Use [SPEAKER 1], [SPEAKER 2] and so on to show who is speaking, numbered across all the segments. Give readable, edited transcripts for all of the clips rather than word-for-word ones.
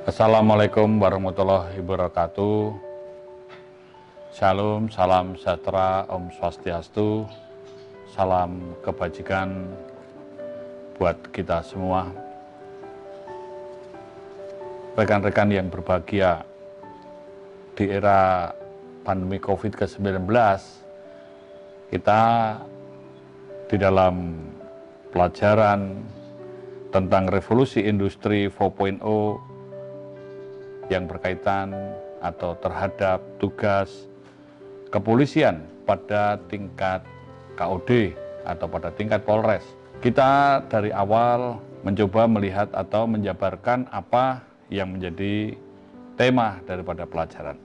[SPEAKER 1] Assalamualaikum warahmatullahi wabarakatuh. Shalom, salam sejahtera, Om Swastiastu, salam kebajikan buat kita semua. Rekan-rekan yang berbahagia, di era pandemi COVID-19, kita di dalam pelajaran tentang revolusi industri 4.0 yang berkaitan atau terhadap tugas kepolisian pada tingkat KOD atau pada tingkat Polres. Kita dari awal mencoba melihat atau menjabarkan apa yang menjadi tema daripada pelajaran.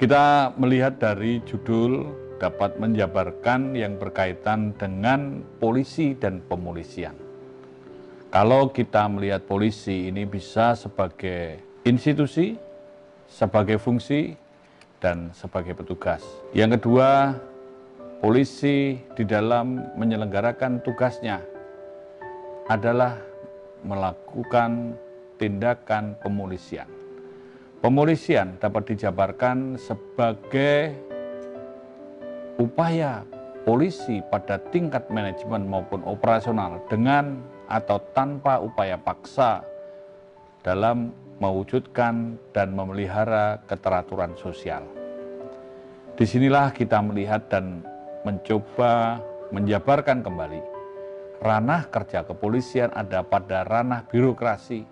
[SPEAKER 1] Kita melihat dari judul dapat menjabarkan yang berkaitan dengan polisi dan pemolisian. Kalau kita melihat polisi ini bisa sebagai institusi, sebagai fungsi, dan sebagai petugas. Yang kedua, polisi di dalam menyelenggarakan tugasnya adalah melakukan tindakan pemolisian. Pemolisian dapat dijabarkan sebagai upaya polisi pada tingkat manajemen maupun operasional dengan atau tanpa upaya paksa dalam mewujudkan dan memelihara keteraturan sosial. Disinilah kita melihat dan mencoba menjabarkan kembali ranah kerja kepolisian ada pada ranah birokrasi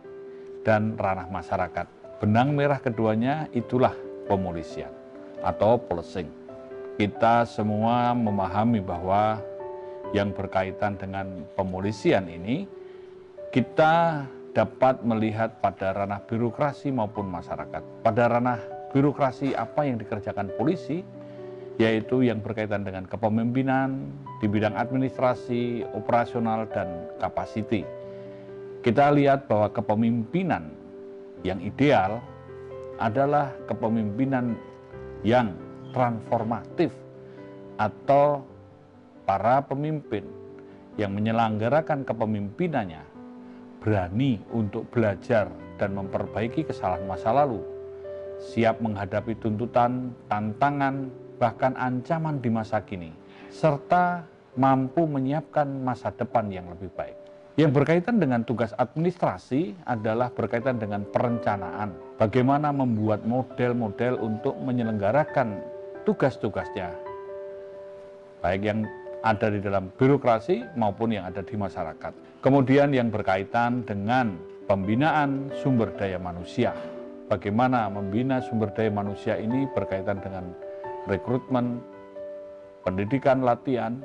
[SPEAKER 1] dan ranah masyarakat. Benang merah keduanya itulah pemolisian atau policing. Kita semua memahami bahwa yang berkaitan dengan pemolisian ini, kita dapat melihat pada ranah birokrasi maupun masyarakat. Pada ranah birokrasi apa yang dikerjakan polisi, yaitu yang berkaitan dengan kepemimpinan di bidang administrasi, operasional, dan kapasiti. Kita lihat bahwa kepemimpinan yang ideal adalah kepemimpinan yang transformatif atau para pemimpin yang menyelenggarakan kepemimpinannya berani untuk belajar dan memperbaiki kesalahan masa lalu, siap menghadapi tuntutan, tantangan, bahkan ancaman di masa kini, serta mampu menyiapkan masa depan yang lebih baik. Yang berkaitan dengan tugas administrasi adalah berkaitan dengan perencanaan, bagaimana membuat model-model untuk menyelenggarakan tugas-tugasnya, baik yang ada di dalam birokrasi maupun yang ada di masyarakat. Kemudian yang berkaitan dengan pembinaan sumber daya manusia. Bagaimana membina sumber daya manusia ini berkaitan dengan rekrutmen, pendidikan, latihan,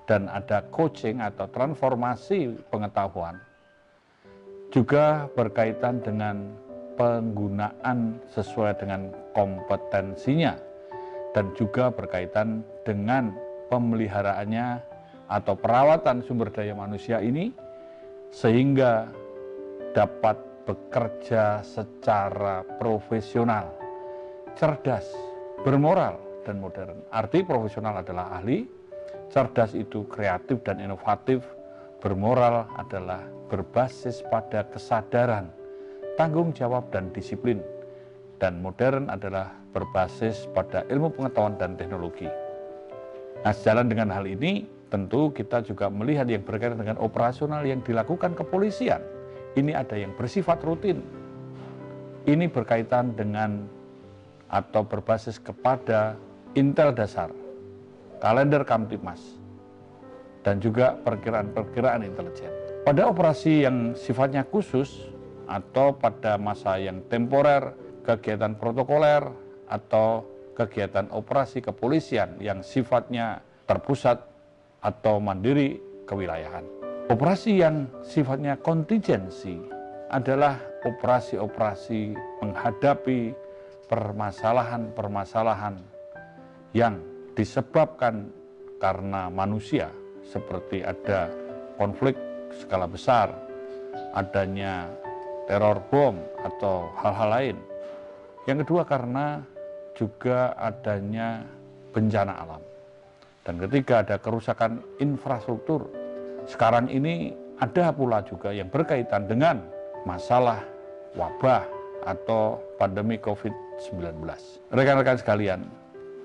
[SPEAKER 1] dan ada coaching atau transformasi pengetahuan. Juga berkaitan dengan penggunaan sesuai dengan kompetensinya dan juga berkaitan dengan pemeliharaannya atau perawatan sumber daya manusia ini sehingga dapat bekerja secara profesional, cerdas, bermoral, dan modern. Arti profesional adalah ahli, cerdas itu kreatif dan inovatif, bermoral adalah berbasis pada kesadaran, tanggung jawab, dan disiplin, dan modern adalah berbasis pada ilmu pengetahuan dan teknologi. Nah, sejalan dengan hal ini, tentu kita juga melihat yang berkaitan dengan operasional yang dilakukan kepolisian. Ini ada yang bersifat rutin. Ini berkaitan dengan atau berbasis kepada intel dasar, kalender Kamtibmas, dan juga perkiraan-perkiraan intelijen. Pada operasi yang sifatnya khusus atau pada masa yang temporer, kegiatan protokoler atau kegiatan operasi kepolisian yang sifatnya terpusat atau mandiri kewilayahan. Operasi yang sifatnya kontingensi adalah operasi-operasi menghadapi permasalahan-permasalahan yang disebabkan karena manusia, seperti ada konflik skala besar, adanya teror bom atau hal-hal lain. Yang kedua karena juga adanya bencana alam. Dan ketika ada kerusakan infrastruktur, sekarang ini ada pula juga yang berkaitan dengan masalah wabah atau pandemi COVID-19. Rekan-rekan sekalian,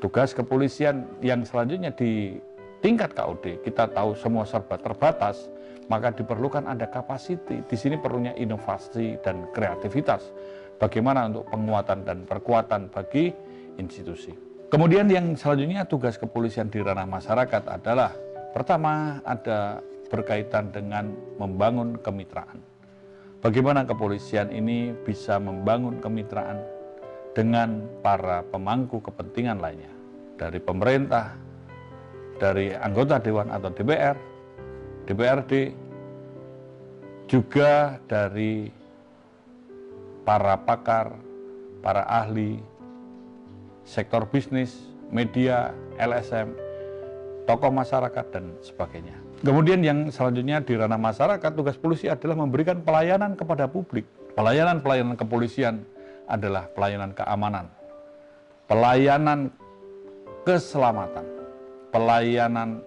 [SPEAKER 1] tugas kepolisian yang selanjutnya di tingkat KUD, kita tahu semua serba terbatas, maka diperlukan ada kapasiti. Di sini perlunya inovasi dan kreativitas. Bagaimana untuk penguatan dan perkuatan bagi institusi. Kemudian yang selanjutnya tugas kepolisian di ranah masyarakat adalah pertama ada berkaitan dengan membangun kemitraan. Bagaimana kepolisian ini bisa membangun kemitraan dengan para pemangku kepentingan lainnya, dari pemerintah, dari anggota Dewan atau DPR, DPRD, juga dari para pakar, para ahli, sektor bisnis, media, LSM, tokoh masyarakat, dan sebagainya. Kemudian yang selanjutnya di ranah masyarakat, tugas polisi adalah memberikan pelayanan kepada publik. Pelayanan kepolisian adalah pelayanan keamanan, pelayanan keselamatan, pelayanan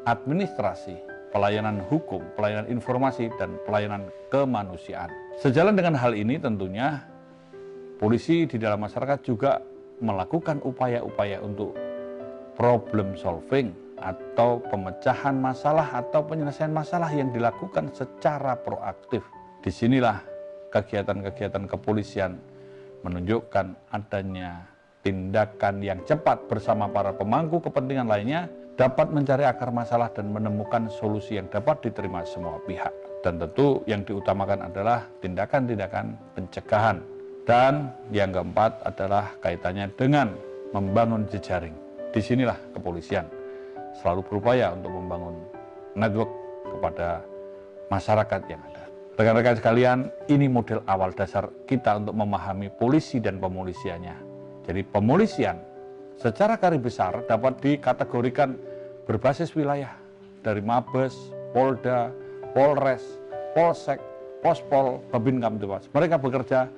[SPEAKER 1] administrasi, pelayanan hukum, pelayanan informasi, dan pelayanan kemanusiaan. Sejalan dengan hal ini tentunya polisi di dalam masyarakat juga melakukan upaya-upaya untuk problem solving atau pemecahan masalah atau penyelesaian masalah yang dilakukan secara proaktif. Disinilah kegiatan-kegiatan kepolisian menunjukkan adanya tindakan yang cepat bersama para pemangku kepentingan lainnya dapat mencari akar masalah dan menemukan solusi yang dapat diterima semua pihak. Dan tentu yang diutamakan adalah tindakan-tindakan pencegahan. Dan yang keempat adalah kaitannya dengan membangun jejaring. Disinilah kepolisian selalu berupaya untuk membangun network kepada masyarakat yang ada. Rekan-rekan sekalian, ini model awal dasar kita untuk memahami polisi dan pemolisiannya. Jadi pemolisian secara garis besar dapat dikategorikan berbasis wilayah dari Mabes, Polda, Polres, Polsek, Pospol, Babin Kamtibmas. Mereka bekerja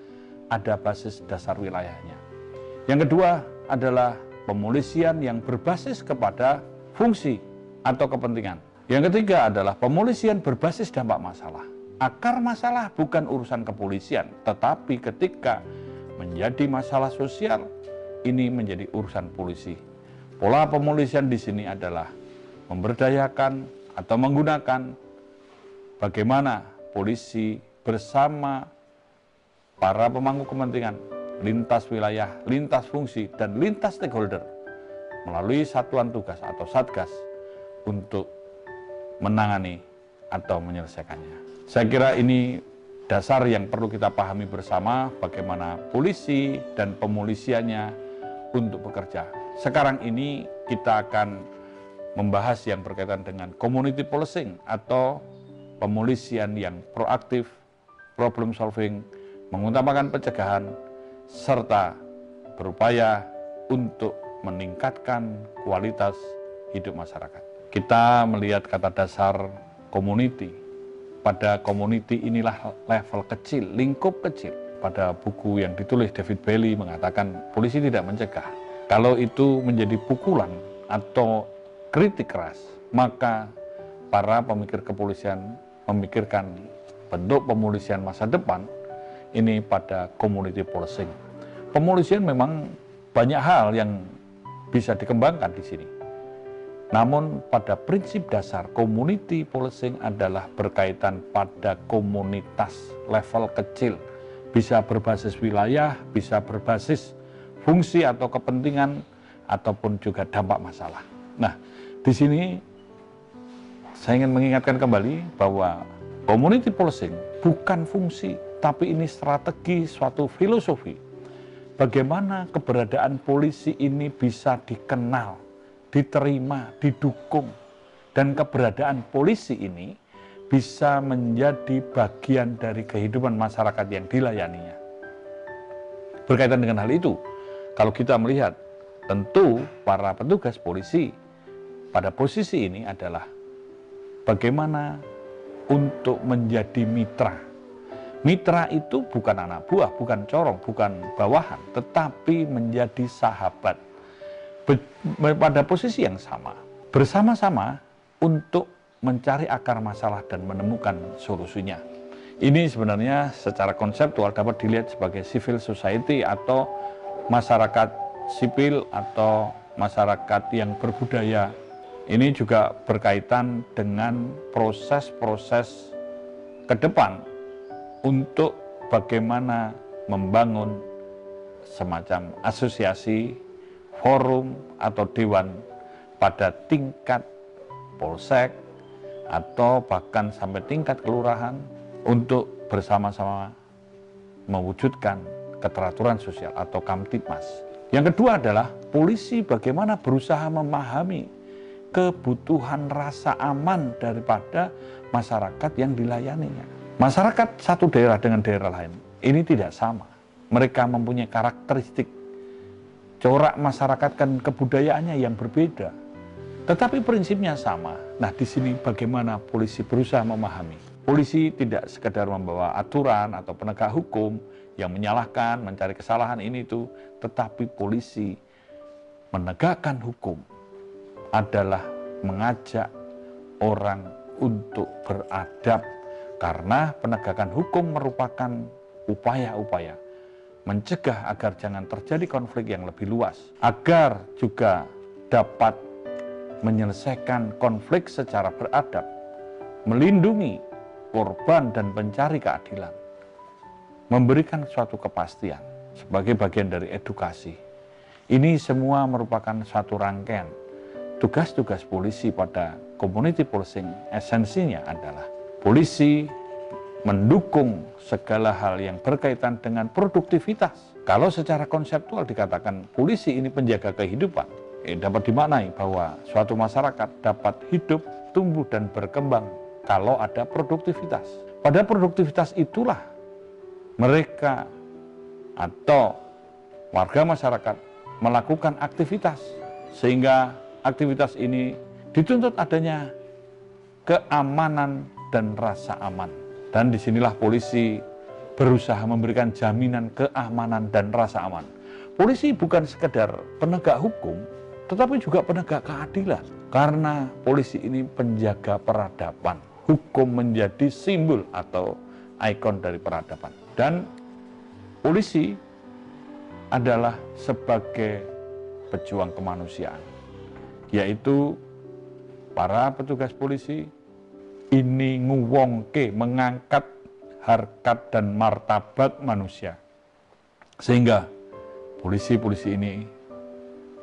[SPEAKER 1] ada basis dasar wilayahnya. Yang kedua adalah pemolisian yang berbasis kepada fungsi atau kepentingan. Yang ketiga adalah pemolisian berbasis dampak masalah. Akar masalah bukan urusan kepolisian, tetapi ketika menjadi masalah sosial, ini menjadi urusan polisi. Pola pemolisian di sini adalah memberdayakan atau menggunakan bagaimana polisi bersama para pemangku kepentingan, lintas wilayah, lintas fungsi, dan lintas stakeholder melalui satuan tugas atau satgas untuk menangani atau menyelesaikannya. Saya kira ini dasar yang perlu kita pahami bersama bagaimana polisi dan pemolisiannya untuk bekerja. Sekarang ini kita akan membahas yang berkaitan dengan community policing atau pemolisian yang proaktif, problem solving, mengutamakan pencegahan, serta berupaya untuk meningkatkan kualitas hidup masyarakat. Kita melihat kata dasar community. Pada community inilah level kecil, lingkup kecil. Pada buku yang ditulis David Bailey mengatakan polisi tidak mencegah. Kalau itu menjadi pukulan atau kritik keras, maka para pemikir kepolisian memikirkan bentuk pemolisian masa depan ini pada community policing. Pemolisian memang banyak hal yang bisa dikembangkan di sini. Namun pada prinsip dasar community policing adalah berkaitan pada komunitas level kecil. Bisa berbasis wilayah, bisa berbasis fungsi atau kepentingan, ataupun juga dampak masalah. Nah, di sini saya ingin mengingatkan kembali bahwa community policing bukan fungsi, tapi ini strategi, suatu filosofi. Bagaimana keberadaan polisi ini bisa dikenal, diterima, didukung, dan keberadaan polisi ini bisa menjadi bagian dari kehidupan masyarakat yang dilayaninya. Berkaitan dengan hal itu, kalau kita melihat, tentu para petugas polisi pada posisi ini adalah bagaimana untuk menjadi mitra. Mitra itu bukan anak buah, bukan corong, bukan bawahan, tetapi menjadi sahabat. Pada posisi yang sama, bersama-sama untuk mencari akar masalah dan menemukan solusinya. Ini sebenarnya secara konseptual dapat dilihat sebagai civil society atau masyarakat sipil atau masyarakat yang berbudaya. Ini juga berkaitan dengan proses-proses ke depan untuk bagaimana membangun semacam asosiasi, forum, atau dewan pada tingkat polsek atau bahkan sampai tingkat kelurahan untuk bersama-sama mewujudkan keteraturan sosial atau Kamtibmas. Yang kedua adalah polisi bagaimana berusaha memahami kebutuhan rasa aman daripada masyarakat yang dilayaninya. Masyarakat satu daerah dengan daerah lain ini tidak sama. Mereka mempunyai karakteristik, corak masyarakat dan kebudayaannya yang berbeda. Tetapi prinsipnya sama. Nah, di sini bagaimana polisi berusaha memahami. Polisi tidak sekedar membawa aturan atau penegak hukum yang menyalahkan, mencari kesalahan ini itu, tetapi polisi menegakkan hukum adalah mengajak orang untuk beradab, karena penegakan hukum merupakan upaya-upaya mencegah agar jangan terjadi konflik yang lebih luas, agar juga dapat menyelesaikan konflik secara beradab, melindungi korban dan pencari keadilan, memberikan suatu kepastian sebagai bagian dari edukasi. Ini semua merupakan satu rangkaian tugas-tugas polisi pada community policing. Esensinya adalah polisi mendukung segala hal yang berkaitan dengan produktivitas. Kalau secara konseptual dikatakan polisi ini penjaga kehidupan, dapat dimaknai bahwa suatu masyarakat dapat hidup, tumbuh, dan berkembang kalau ada produktivitas. Pada produktivitas itulah mereka atau warga masyarakat melakukan aktivitas, sehingga aktivitas ini dituntut adanya keamanan dan rasa aman. Dan disinilah polisi berusaha memberikan jaminan keamanan dan rasa aman. Polisi bukan sekedar penegak hukum, tetapi juga penegak keadilan. Karena polisi ini penjaga peradaban. Hukum menjadi simbol atau ikon dari peradaban. Dan polisi adalah sebagai pejuang kemanusiaan, yaitu para petugas polisi ini nguwongke, mengangkat harkat dan martabat manusia, sehingga polisi-polisi ini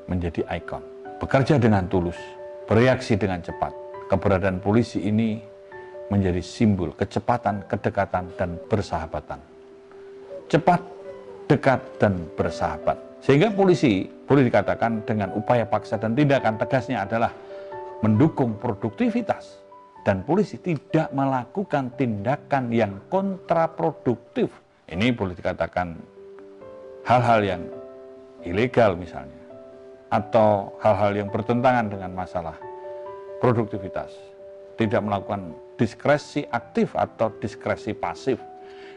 [SPEAKER 1] menjadi ikon, bekerja dengan tulus, bereaksi dengan cepat. Keberadaan polisi ini menjadi simbol kecepatan, kedekatan, dan persahabatan. Cepat, dekat, dan bersahabat. Sehingga polisi boleh dikatakan dengan upaya paksa dan tindakan tegasnya adalah mendukung produktivitas. Dan polisi tidak melakukan tindakan yang kontraproduktif. Ini boleh dikatakan hal-hal yang ilegal misalnya, atau hal-hal yang bertentangan dengan masalah produktivitas. Tidak melakukan diskresi aktif atau diskresi pasif.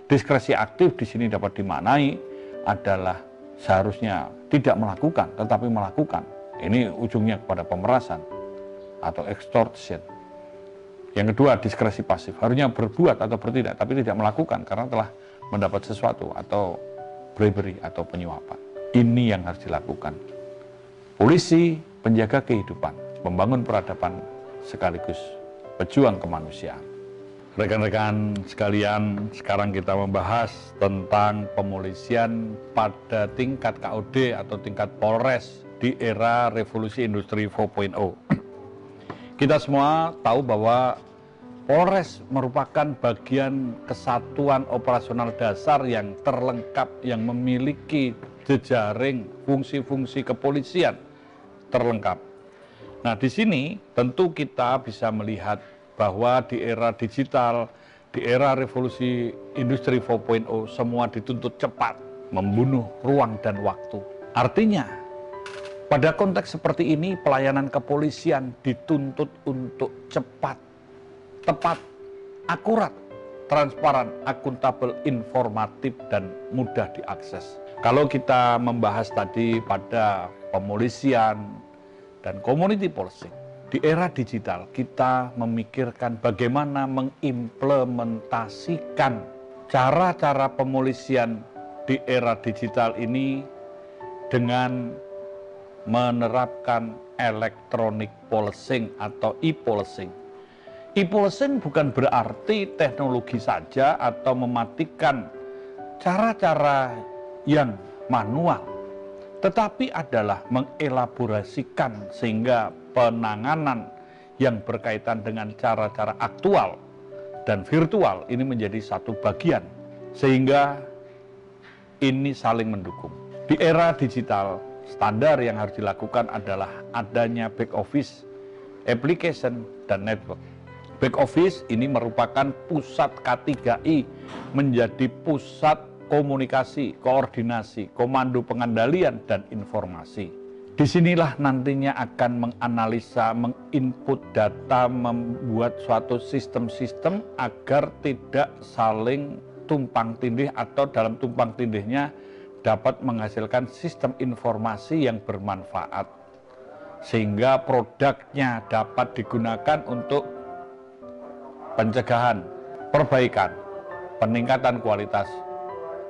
[SPEAKER 1] Diskresi aktif di sini dapat dimaknai adalah seharusnya tidak melakukan, tetapi melakukan. Ini ujungnya kepada pemerasan atau extortion. Yang kedua, diskresi pasif, harusnya berbuat atau bertindak, tapi tidak melakukan karena telah mendapat sesuatu, atau bribery atau penyuapan. Ini yang harus dilakukan. Polisi penjaga kehidupan, pembangun peradaban, sekaligus pejuang kemanusiaan. Rekan-rekan sekalian, sekarang kita membahas tentang pemolisian pada tingkat KOD atau tingkat Polres di era revolusi industri 4.0. Kita semua tahu bahwa Polres merupakan bagian kesatuan operasional dasar yang terlengkap, yang memiliki jejaring fungsi-fungsi kepolisian terlengkap. Nah, di sini tentu kita bisa melihat bahwa di era digital, di era revolusi industri 4.0, semua dituntut cepat, membunuh ruang dan waktu. Artinya, pada konteks seperti ini, pelayanan kepolisian dituntut untuk cepat, tepat, akurat, transparan, akuntabel, informatif, dan mudah diakses. Kalau kita membahas tadi pada pemolisian dan community policing, Di era digital, kita memikirkan bagaimana mengimplementasikan cara-cara pemolisian di era digital ini dengan menerapkan electronic policing atau e-policing. E-policing bukan berarti teknologi saja atau mematikan cara-cara yang manual, tetapi adalah mengelaborasikan sehingga penanganan yang berkaitan dengan cara-cara aktual dan virtual ini menjadi satu bagian, sehingga ini saling mendukung. Di era digital, standar yang harus dilakukan adalah adanya back office, application, dan network. Back office ini merupakan pusat K3I, menjadi pusat komunikasi, koordinasi, komando pengendalian, dan informasi. Disinilah nantinya akan menganalisa, menginput data, membuat suatu sistem-sistem agar tidak saling tumpang tindih atau dalam tumpang tindihnya dapat menghasilkan sistem informasi yang bermanfaat. Sehingga produknya dapat digunakan untuk pencegahan, perbaikan, peningkatan kualitas,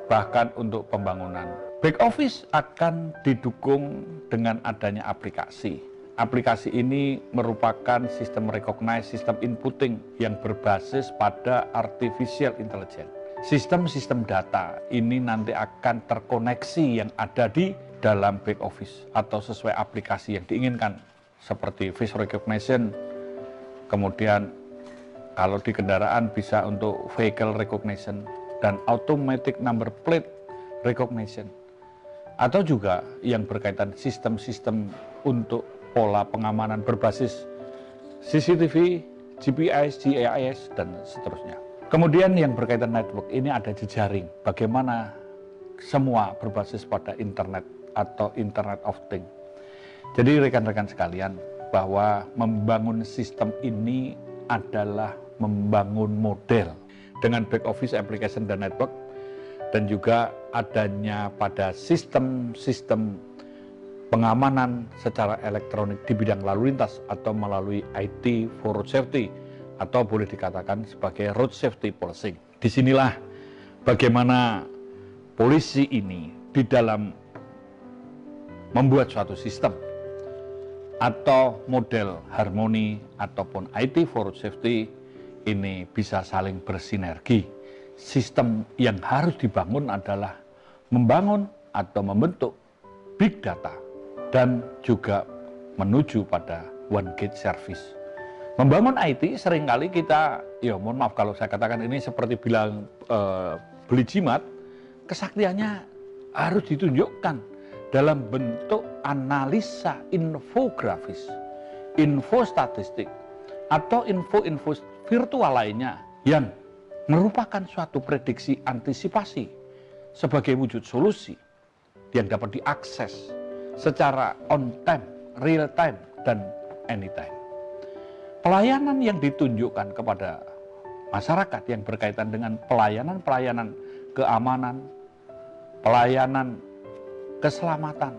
[SPEAKER 1] bahkan untuk pembangunan. Back office akan didukung dengan adanya aplikasi. Aplikasi ini merupakan sistem recognize, sistem inputting yang berbasis pada artificial intelligence. Sistem-sistem data ini nanti akan terkoneksi yang ada di dalam back office atau sesuai aplikasi yang diinginkan, seperti face recognition, kemudian kalau di kendaraan bisa untuk vehicle recognition dan automatic number plate recognition, atau juga yang berkaitan sistem-sistem untuk pola pengamanan berbasis CCTV, GPS, GIS, dan seterusnya. Kemudian yang berkaitan network, ini ada jejaring, bagaimana semua berbasis pada internet atau Internet of Things. Jadi rekan-rekan sekalian, bahwa membangun sistem ini adalah membangun model dengan back office, application, dan network, dan juga adanya pada sistem-sistem pengamanan secara elektronik di bidang lalu lintas atau melalui IT for road safety atau boleh dikatakan sebagai road safety policing. Disinilah bagaimana polisi ini di dalam membuat suatu sistem atau model harmoni ataupun IT for road safety ini bisa saling bersinergi. Sistem yang harus dibangun adalah membangun atau membentuk big data dan juga menuju pada one gate service. Membangun IT seringkali kita, ya mohon maaf kalau saya katakan ini seperti bilang beli jimat, kesaktiannya harus ditunjukkan dalam bentuk analisa infografis, info statistik, atau info-info virtual lainnya yang merupakan suatu prediksi antisipasi sebagai wujud solusi yang dapat diakses secara on time, real time, dan anytime. Pelayanan yang ditunjukkan kepada masyarakat yang berkaitan dengan pelayanan-pelayanan keamanan, pelayanan keselamatan,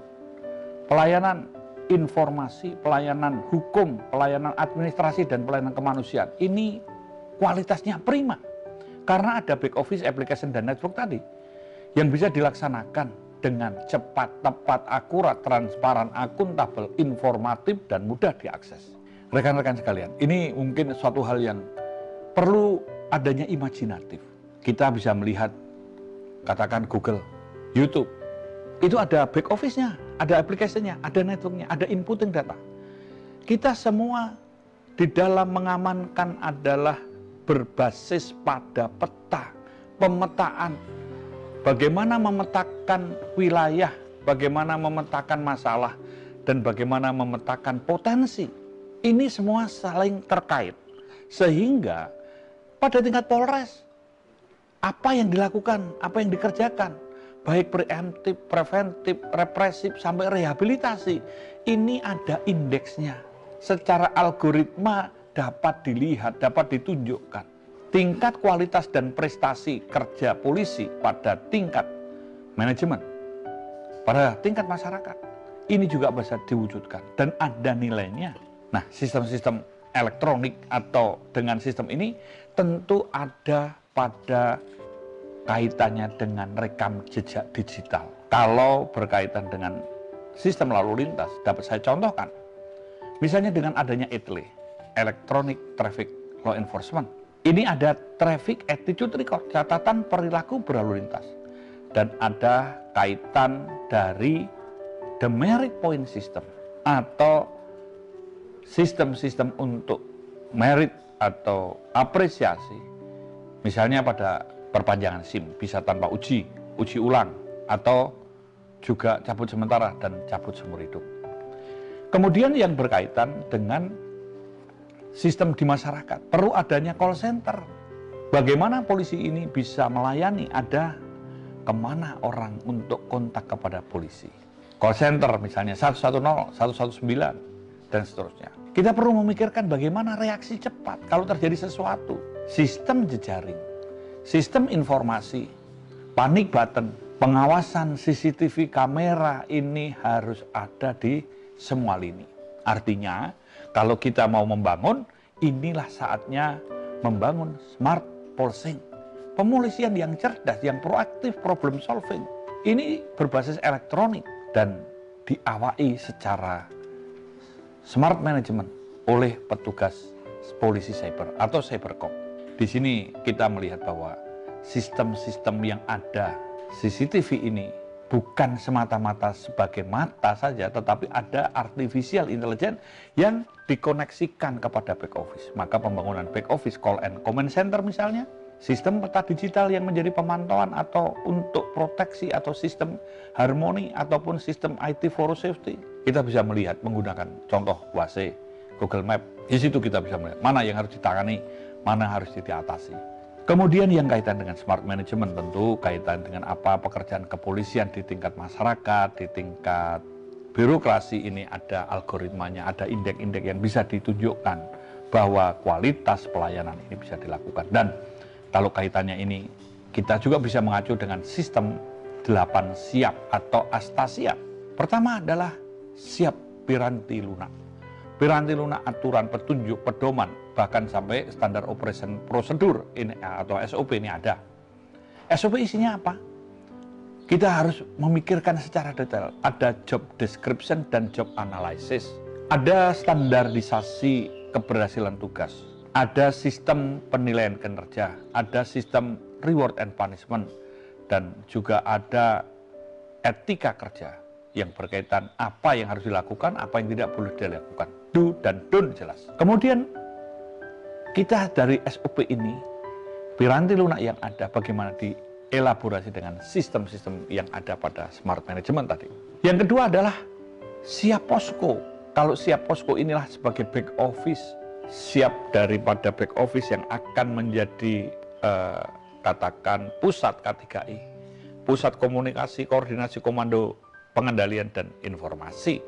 [SPEAKER 1] pelayanan informasi, pelayanan hukum, pelayanan administrasi, dan pelayanan kemanusiaan, ini kualitasnya prima. Karena ada back office, application, dan network tadi yang bisa dilaksanakan dengan cepat, tepat, akurat, transparan, akuntabel, informatif, dan mudah diakses. Rekan-rekan sekalian, ini mungkin suatu hal yang perlu adanya imajinatif. Kita bisa melihat, katakan Google, YouTube, itu ada back office-nya, ada aplikasinya, ada network-nya, ada inputting data. Kita semua di dalam mengamankan adalah berbasis pada peta, pemetaan, bagaimana memetakan wilayah, bagaimana memetakan masalah, dan bagaimana memetakan potensi. Ini semua saling terkait, sehingga pada tingkat Polres, apa yang dilakukan, apa yang dikerjakan, baik preemptif, preventif, represif, sampai rehabilitasi, ini ada indeksnya. Secara algoritma dapat dilihat, dapat ditunjukkan. Tingkat kualitas dan prestasi kerja polisi pada tingkat manajemen, pada tingkat masyarakat, ini juga bisa diwujudkan dan ada nilainya. Nah, sistem-sistem elektronik atau dengan sistem ini tentu ada pada kaitannya dengan rekam jejak digital. Kalau berkaitan dengan sistem lalu lintas, dapat saya contohkan. Misalnya dengan adanya ETLE, Electronic Traffic Law Enforcement. Ini ada Traffic Attitude Record, catatan perilaku berlalu lintas. Dan ada kaitan dari Demerit Point System atau sistem-sistem untuk merit atau apresiasi. Misalnya pada perpanjangan SIM, bisa tanpa uji ulang, atau juga cabut sementara dan cabut seumur hidup. Kemudian yang berkaitan dengan sistem di masyarakat, perlu adanya call center. Bagaimana polisi ini bisa melayani, ada kemana orang untuk kontak kepada polisi. Call center misalnya 110, 119, dan seterusnya. Kita perlu memikirkan bagaimana reaksi cepat kalau terjadi sesuatu. Sistem jejaring, sistem informasi, panic button, pengawasan CCTV kamera ini harus ada di semua lini. Artinya, kalau kita mau membangun, inilah saatnya membangun smart policing. Pemolisian yang cerdas, yang proaktif, problem solving. Ini berbasis elektronik dan diawai secara smart management oleh petugas polisi cyber atau cybercom. Di sini kita melihat bahwa sistem-sistem yang ada CCTV ini bukan semata-mata sebagai mata saja, tetapi ada artificial intelligence yang dikoneksikan kepada back office. Maka pembangunan back office call and command center misalnya, sistem peta digital yang menjadi pemantauan atau untuk proteksi atau sistem harmoni ataupun sistem IT for safety. Kita bisa melihat menggunakan contoh WASE, Google Map. Di situ kita bisa melihat mana yang harus ditangani, mana harus diatasi. Kemudian yang kaitan dengan smart management tentu kaitan dengan apa pekerjaan kepolisian di tingkat masyarakat, di tingkat birokrasi ini ada algoritmanya, ada indeks-indeks yang bisa ditunjukkan bahwa kualitas pelayanan ini bisa dilakukan. Dan kalau kaitannya ini kita juga bisa mengacu dengan sistem 8 siap atau asta siap. Pertama adalah siap piranti lunak. Piranti lunak aturan, petunjuk, pedoman, bahkan sampai standar operation prosedur ini atau SOP ini ada. SOP isinya apa? Kita harus memikirkan secara detail. Ada job description dan job analysis. Ada standarisasi keberhasilan tugas. Ada sistem penilaian kinerja. Ada sistem reward and punishment. Dan juga ada etika kerja yang berkaitan apa yang harus dilakukan, apa yang tidak boleh dilakukan. Do dan don't jelas. Kemudian kita dari SOP ini, piranti lunak yang ada bagaimana dielaborasi dengan sistem-sistem yang ada pada smart management tadi. Yang kedua adalah siap posko. Kalau siap posko inilah sebagai back office, siap daripada back office yang akan menjadi katakan pusat K3I, pusat komunikasi, koordinasi, komando, pengendalian dan informasi.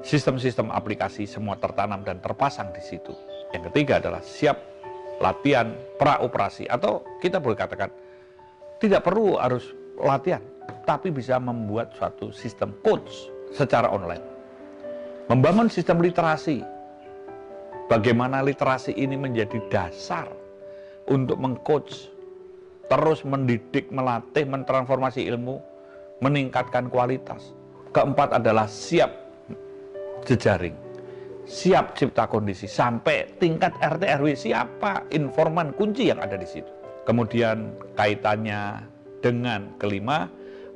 [SPEAKER 1] Sistem-sistem aplikasi semua tertanam dan terpasang di situ. Yang ketiga adalah siap latihan pra-operasi, atau kita boleh katakan tidak perlu harus latihan, tapi bisa membuat suatu sistem coach secara online. Membangun sistem literasi, bagaimana literasi ini menjadi dasar untuk mengcoach, terus mendidik, melatih, mentransformasi ilmu, meningkatkan kualitas. Keempat adalah siap jejaring, siap cipta kondisi sampai tingkat RT RW, siapa informan kunci yang ada di situ. Kemudian kaitannya dengan kelima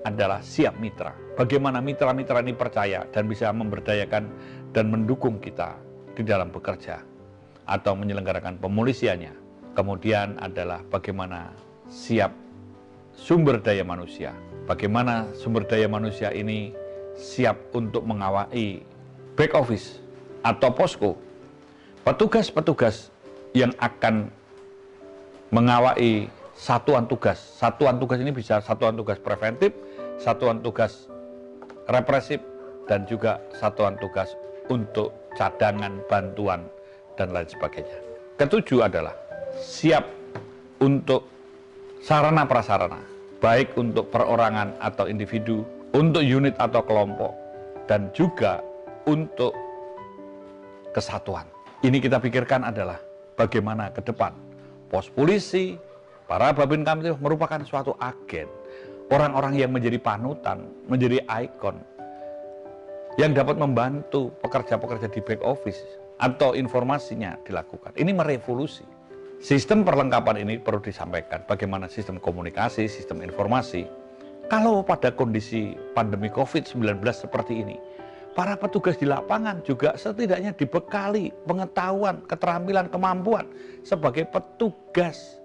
[SPEAKER 1] adalah siap mitra. Bagaimana mitra-mitra ini percaya dan bisa memberdayakan dan mendukung kita di dalam bekerja atau menyelenggarakan pemolisiannya. Kemudian adalah bagaimana siap sumber daya manusia. Bagaimana sumber daya manusia ini siap untuk mengawai back office atau posko, petugas-petugas yang akan mengawai satuan tugas. Satuan tugas ini bisa satuan tugas preventif, satuan tugas represif, dan juga satuan tugas untuk cadangan, bantuan, dan lain sebagainya. Ketujuh adalah siap untuk sarana prasarana, baik untuk perorangan atau individu, untuk unit atau kelompok, dan juga untuk kesatuan. Ini kita pikirkan adalah bagaimana ke depan pos polisi, para Babin Kamtibmas merupakan suatu agen, orang-orang yang menjadi panutan, menjadi ikon, yang dapat membantu pekerja-pekerja di back office atau informasinya dilakukan. Ini merevolusi. Sistem perlengkapan ini perlu disampaikan, bagaimana sistem komunikasi, sistem informasi. Kalau pada kondisi pandemi COVID-19 seperti ini, para petugas di lapangan juga setidaknya dibekali pengetahuan, keterampilan, kemampuan sebagai petugas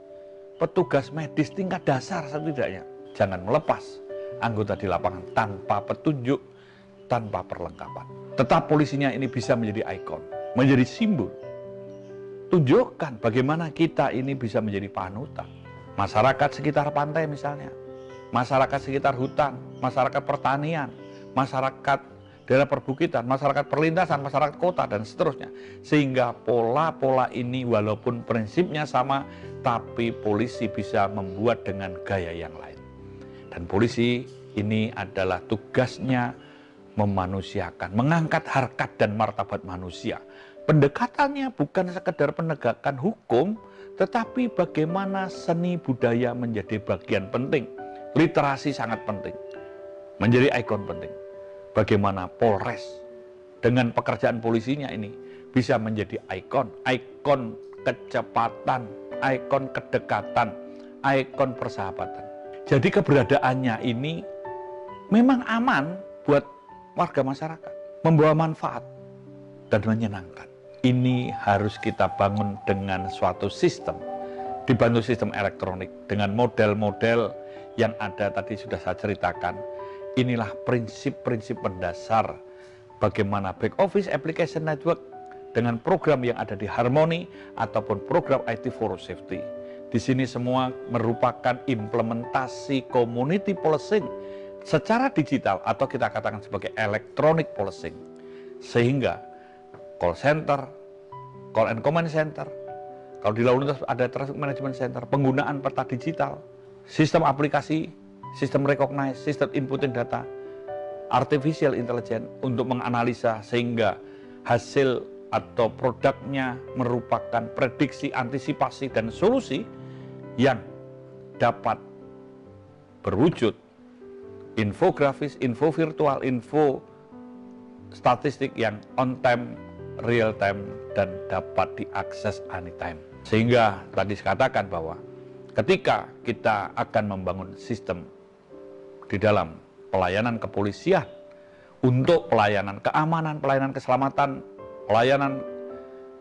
[SPEAKER 1] medis tingkat dasar setidaknya. Jangan melepas anggota di lapangan tanpa petunjuk, tanpa perlengkapan. Tetap polisinya ini bisa menjadi ikon, menjadi simbol. Tunjukkan bagaimana kita ini bisa menjadi panutan. Masyarakat sekitar pantai misalnya, masyarakat sekitar hutan, masyarakat pertanian, masyarakat daerah perbukitan, masyarakat perlintasan, masyarakat kota, dan seterusnya. Sehingga pola-pola ini walaupun prinsipnya sama, tapi polisi bisa membuat dengan gaya yang lain. Dan polisi ini adalah tugasnya memanusiakan, mengangkat harkat dan martabat manusia. Pendekatannya bukan sekedar penegakan hukum, tetapi bagaimana seni budaya menjadi bagian penting. Literasi sangat penting, menjadi ikon penting. Bagaimana Polres dengan pekerjaan polisinya ini bisa menjadi ikon kecepatan, ikon kedekatan, ikon persahabatan. Jadi keberadaannya ini memang aman buat warga masyarakat, membawa manfaat dan menyenangkan. Ini harus kita bangun dengan suatu sistem, dibantu sistem elektronik, dengan model-model yang ada tadi sudah saya ceritakan. Inilah prinsip-prinsip mendasar bagaimana back office application network dengan program yang ada di Harmony ataupun program IT for Safety. Di sini semua merupakan implementasi community policing secara digital atau kita katakan sebagai electronic policing. Sehingga call center, call and command center, kalau di lalu lintas ada traffic management center, penggunaan peta digital, sistem aplikasi, sistem recognize, sistem inputting data, artificial intelligence untuk menganalisa sehingga hasil atau produknya merupakan prediksi, antisipasi, dan solusi yang dapat berwujud infografis, info virtual, info statistik yang on time, real time, dan dapat diakses anytime. Sehingga tadi saya katakan bahwa ketika kita akan membangun sistem di dalam pelayanan kepolisian untuk pelayanan keamanan, pelayanan keselamatan, pelayanan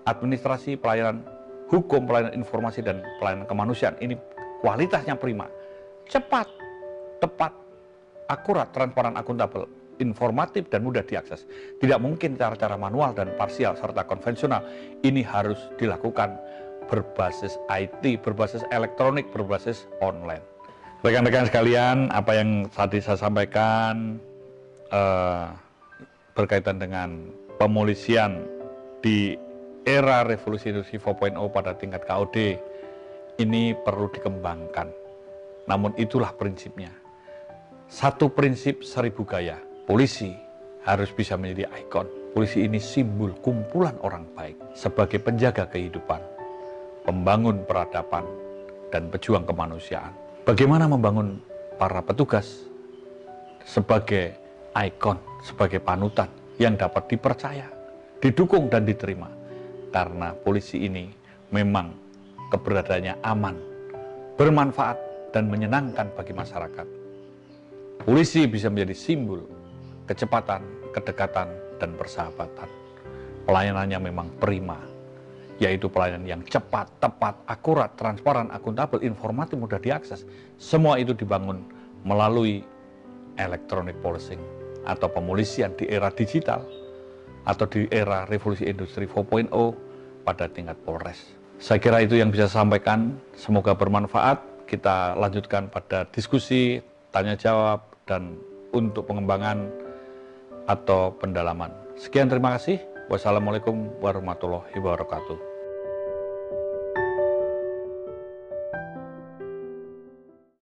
[SPEAKER 1] administrasi, pelayanan hukum, pelayanan informasi, dan pelayanan kemanusiaan, ini kualitasnya prima, cepat, tepat, akurat, transparan, akuntabel, informatif, dan mudah diakses. Tidak mungkin cara-cara manual dan parsial serta konvensional. Ini harus dilakukan berbasis IT, berbasis elektronik, berbasis online. Rekan-rekan sekalian, apa yang tadi saya sampaikan berkaitan dengan pemolisian di era revolusi industri 4.0 pada tingkat KOD ini perlu dikembangkan. Namun itulah prinsipnya. Satu prinsip 1000 gaya. Polisi harus bisa menjadi ikon. Polisi ini simbol kumpulan orang baik sebagai penjaga kehidupan, pembangun peradaban, dan pejuang kemanusiaan. Bagaimana membangun para petugas sebagai ikon, sebagai panutan yang dapat dipercaya, didukung, dan diterima. Karena polisi ini memang keberadaannya aman, bermanfaat, dan menyenangkan bagi masyarakat. Polisi bisa menjadi simbol kecepatan, kedekatan, dan persahabatan. Pelayanannya memang prima, yaitu pelayanan yang cepat, tepat, akurat, transparan, akuntabel, informatif, mudah diakses. Semua itu dibangun melalui electronic policing atau pemolisian di era digital atau di era revolusi industri 4.0 pada tingkat Polres. Saya kira itu yang bisa saya sampaikan, semoga bermanfaat. Kita lanjutkan pada diskusi, tanya jawab, dan untuk pengembangan atau pendalaman. Sekian, terima kasih. Wassalamualaikum warahmatullahi wabarakatuh.